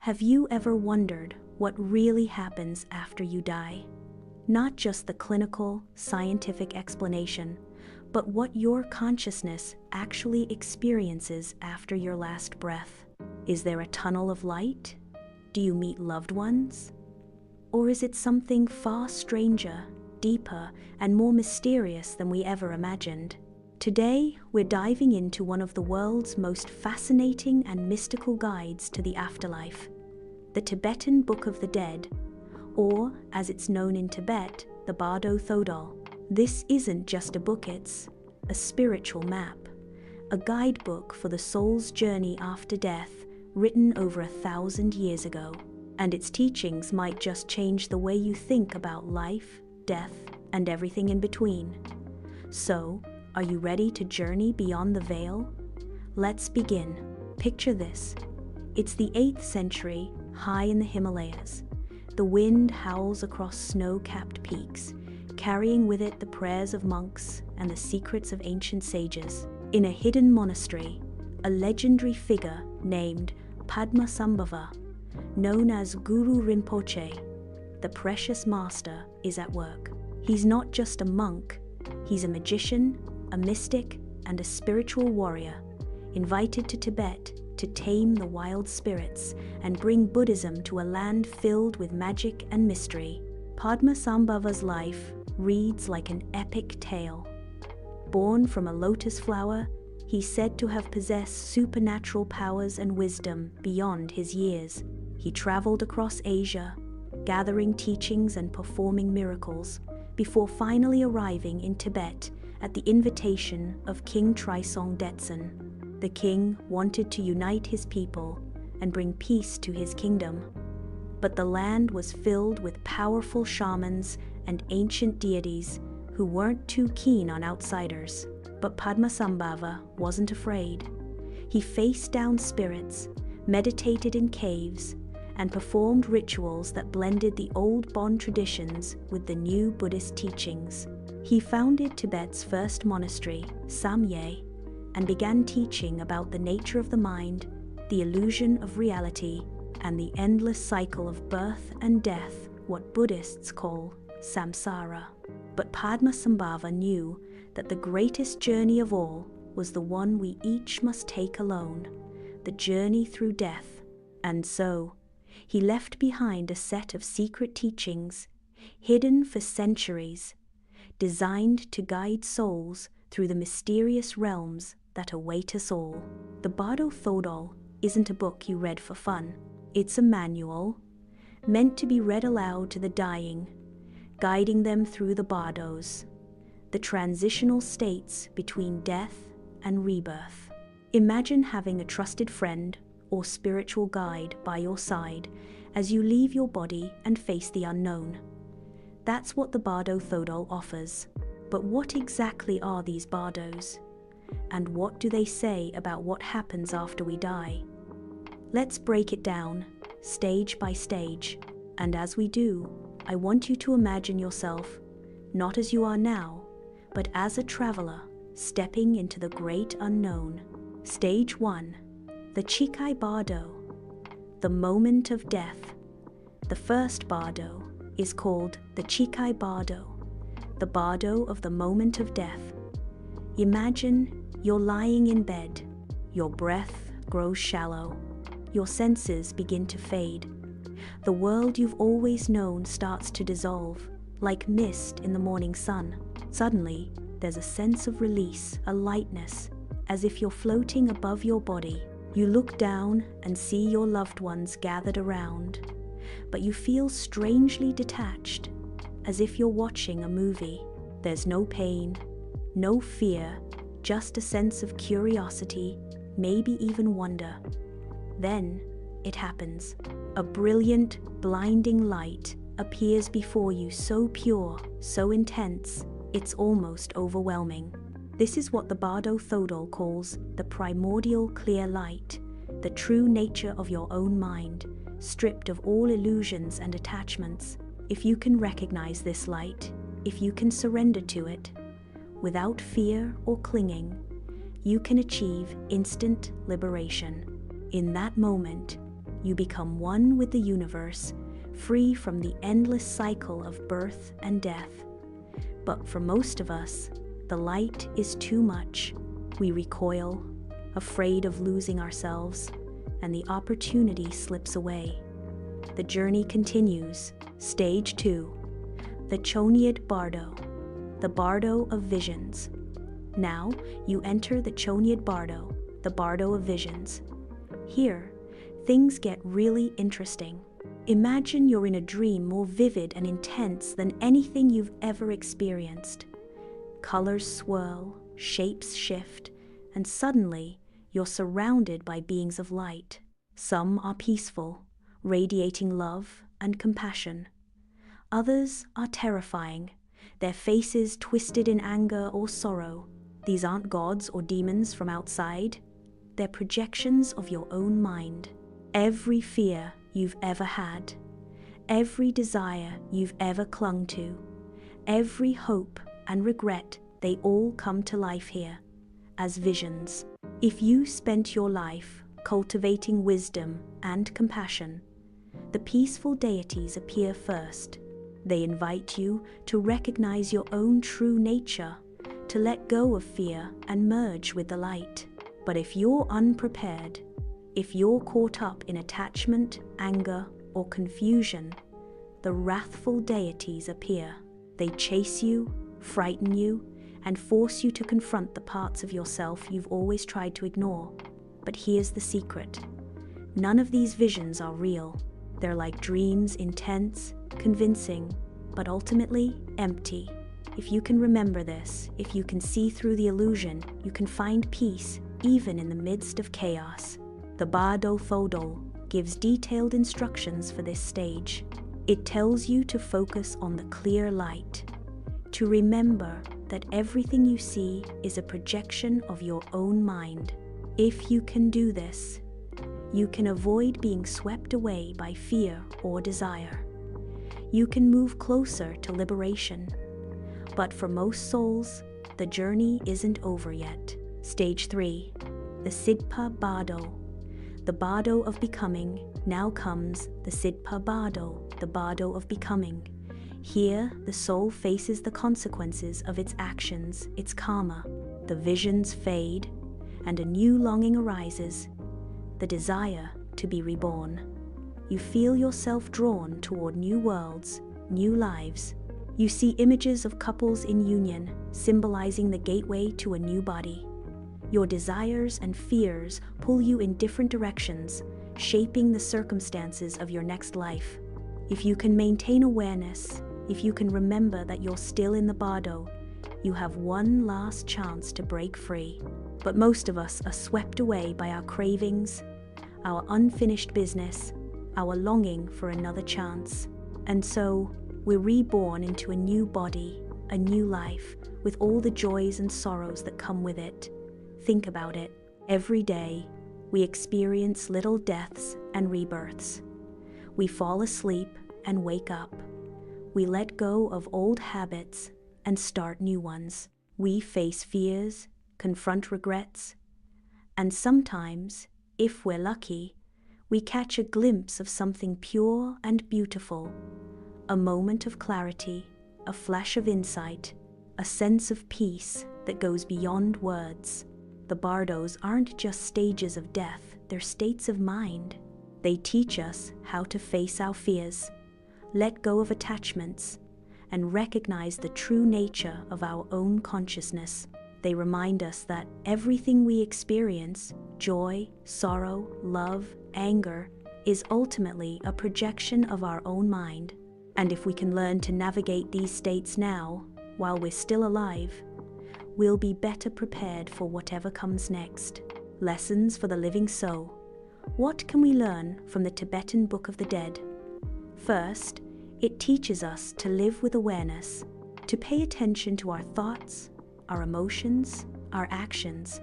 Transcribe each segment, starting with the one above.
Have you ever wondered what really happens after you die? Not just the clinical, scientific explanation, but what your consciousness actually experiences after your last breath. Is there a tunnel of light? Do you meet loved ones? Or is it something far stranger, deeper, and more mysterious than we ever imagined? Today, we're diving into one of the world's most fascinating and mystical guides to the afterlife, the Tibetan Book of the Dead, or, as it's known in Tibet, the Bardo Thodol. This isn't just a book, it's a spiritual map, a guidebook for the soul's journey after death, written over 1,000 years ago. And its teachings might just change the way you think about life, death, and everything in between. So, are you ready to journey beyond the veil? Let's begin. Picture this. It's the 8th century, high in the Himalayas. The wind howls across snow-capped peaks, carrying with it the prayers of monks and the secrets of ancient sages. In a hidden monastery, a legendary figure named Padmasambhava, known as Guru Rinpoche, the precious master, is at work. He's not just a monk, he's a magician, a mystic, and a spiritual warrior, invited to Tibet to tame the wild spirits and bring Buddhism to a land filled with magic and mystery. Padmasambhava's life reads like an epic tale. Born from a lotus flower, he's said to have possessed supernatural powers and wisdom beyond his years. He traveled across Asia, gathering teachings and performing miracles, before finally arriving in Tibet at the invitation of King Trisong Detsen. The king wanted to unite his people and bring peace to his kingdom. But the land was filled with powerful shamans and ancient deities who weren't too keen on outsiders. But Padmasambhava wasn't afraid. He faced down spirits, meditated in caves, and performed rituals that blended the old Bon traditions with the new Buddhist teachings. He founded Tibet's first monastery, Samye, and began teaching about the nature of the mind, the illusion of reality, and the endless cycle of birth and death, what Buddhists call samsara. But Padmasambhava knew that the greatest journey of all was the one we each must take alone, the journey through death. And so, he left behind a set of secret teachings, hidden for centuries, designed to guide souls through the mysterious realms that await us all. The Bardo Thodol isn't a book you read for fun. It's a manual, meant to be read aloud to the dying, guiding them through the bardos, the transitional states between death and rebirth. Imagine having a trusted friend or spiritual guide by your side as you leave your body and face the unknown. That's what the Bardo Thodol offers. But what exactly are these bardos? And what do they say about what happens after we die? Let's break it down, stage by stage. And as we do, I want you to imagine yourself, not as you are now, but as a traveler stepping into the great unknown. Stage 1. The Chikhai Bardo, the moment of death. The first bardo is called the Chikhai Bardo, the bardo of the moment of death. Imagine you're lying in bed, your breath grows shallow, your senses begin to fade. The world you've always known starts to dissolve, like mist in the morning sun. Suddenly, there's a sense of release, a lightness, as if you're floating above your body. You look down and see your loved ones gathered around, but you feel strangely detached, as if you're watching a movie. There's no pain, no fear, just a sense of curiosity, maybe even wonder. Then, it happens. A brilliant, blinding light appears before you, so pure, so intense, it's almost overwhelming. This is what the Bardo Thodol calls the primordial clear light, the true nature of your own mind, stripped of all illusions and attachments. If you can recognize this light, if you can surrender to it, without fear or clinging, you can achieve instant liberation. In that moment, you become one with the universe, free from the endless cycle of birth and death. But for most of us, the light is too much. We recoil, afraid of losing ourselves, and the opportunity slips away. The journey continues. Stage 2. The Chönyid Bardo, the Bardo of Visions. Now you enter the Chönyid Bardo, the Bardo of Visions. Here, things get really interesting. Imagine you're in a dream more vivid and intense than anything you've ever experienced. Colors swirl, shapes shift, and suddenly you're surrounded by beings of light. Some are peaceful, radiating love and compassion. Others are terrifying, their faces twisted in anger or sorrow. These aren't gods or demons from outside. They're projections of your own mind. Every fear you've ever had, every desire you've ever clung to, every hope and regret, they all come to life here as visions. If you spent your life cultivating wisdom and compassion, the peaceful deities appear first. They invite you to recognize your own true nature, to let go of fear and merge with the light. But if you're unprepared, if you're caught up in attachment, anger, or confusion, the wrathful deities appear. They chase you, frighten you, and force you to confront the parts of yourself you've always tried to ignore. But here's the secret. None of these visions are real. They're like dreams, intense, convincing, but ultimately empty. If you can remember this, if you can see through the illusion, you can find peace even in the midst of chaos. The Bardo Thodol gives detailed instructions for this stage. It tells you to focus on the clear light, to remember that everything you see is a projection of your own mind. If you can do this, you can avoid being swept away by fear or desire. You can move closer to liberation. But for most souls, the journey isn't over yet. Stage 3. The Sidpa Bardo, the Bardo of Becoming. Now comes the Sidpa Bardo, the Bardo of Becoming. Here, the soul faces the consequences of its actions, its karma. The visions fade, and a new longing arises, the desire to be reborn. You feel yourself drawn toward new worlds, new lives. You see images of couples in union, symbolizing the gateway to a new body. Your desires and fears pull you in different directions, shaping the circumstances of your next life. If you can maintain awareness, if you can remember that you're still in the Bardo, you have one last chance to break free. But most of us are swept away by our cravings, our unfinished business, our longing for another chance. And so, we're reborn into a new body, a new life, with all the joys and sorrows that come with it. Think about it. Every day, we experience little deaths and rebirths. We fall asleep and wake up. We let go of old habits and start new ones. We face fears, confront regrets, and sometimes, if we're lucky, we catch a glimpse of something pure and beautiful, a moment of clarity, a flash of insight, a sense of peace that goes beyond words. The Bardos aren't just stages of death, they're states of mind. They teach us how to face our fears, let go of attachments, and recognize the true nature of our own consciousness. They remind us that everything we experience, joy, sorrow, love, anger, is ultimately a projection of our own mind. And if we can learn to navigate these states now, while we're still alive, we'll be better prepared for whatever comes next. Lessons for the living soul. What can we learn from the Tibetan Book of the Dead? First, it teaches us to live with awareness, to pay attention to our thoughts, our emotions, our actions,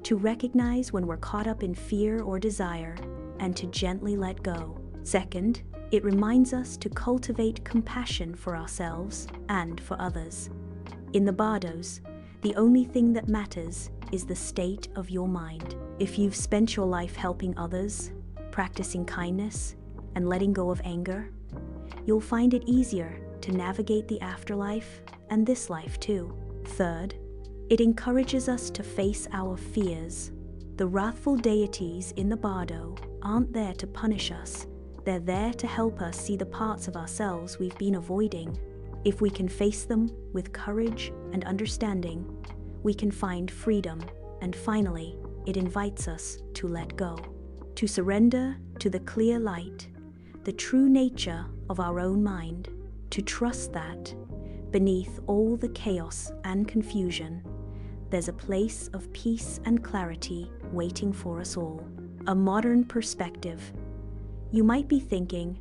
to recognize when we're caught up in fear or desire, and to gently let go. Second, it reminds us to cultivate compassion for ourselves and for others. In the Bardos, the only thing that matters is the state of your mind. If you've spent your life helping others, practicing kindness, and letting go of anger, you'll find it easier to navigate the afterlife and this life too. Third, it encourages us to face our fears. The wrathful deities in the Bardo aren't there to punish us. They're there to help us see the parts of ourselves we've been avoiding. If we can face them with courage and understanding, we can find freedom. And finally, it invites us to let go, to surrender to the clear light, the true nature of our own mind, to trust that, beneath all the chaos and confusion, there's a place of peace and clarity waiting for us all. A modern perspective. You might be thinking,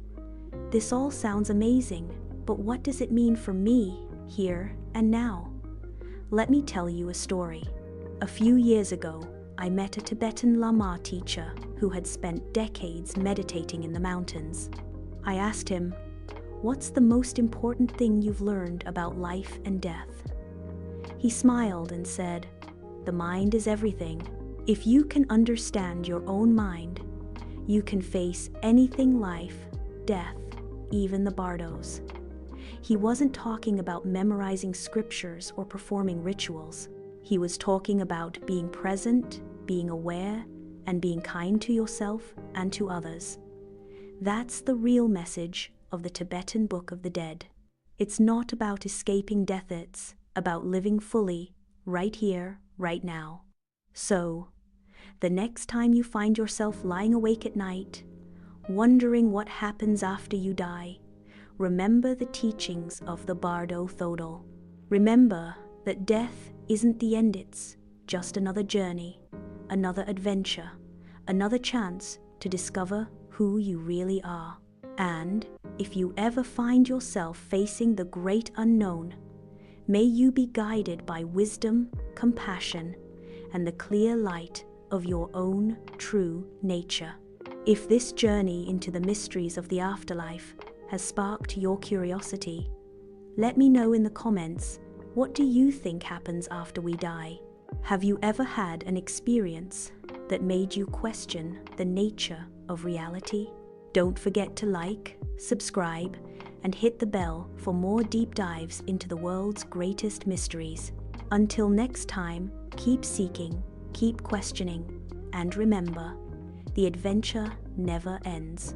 this all sounds amazing, but what does it mean for me, here and now? Let me tell you a story. A few years ago, I met a Tibetan Lama teacher who had spent decades meditating in the mountains. I asked him, "What's the most important thing you've learned about life and death?" He smiled and said, "The mind is everything. If you can understand your own mind, you can face anything: life, death, even the bardos." He wasn't talking about memorizing scriptures or performing rituals. He was talking about being present, being aware, and being kind to yourself and to others. That's the real message of the Tibetan Book of the Dead. It's not about escaping death, it's about living fully, right here, right now. So, the next time you find yourself lying awake at night, wondering what happens after you die, remember the teachings of the Bardo Thodol. Remember that death isn't the end, it's just another journey, another adventure, another chance to discover who you really are. And if you ever find yourself facing the great unknown, may you be guided by wisdom, compassion, and the clear light of your own true nature. If this journey into the mysteries of the afterlife has sparked your curiosity, let me know in the comments, what do you think happens after we die? Have you ever had an experience that made you question the nature of reality? Don't forget to like, subscribe, and hit the bell for more deep dives into the world's greatest mysteries. Until next time, keep seeking, keep questioning, and remember, the adventure never ends.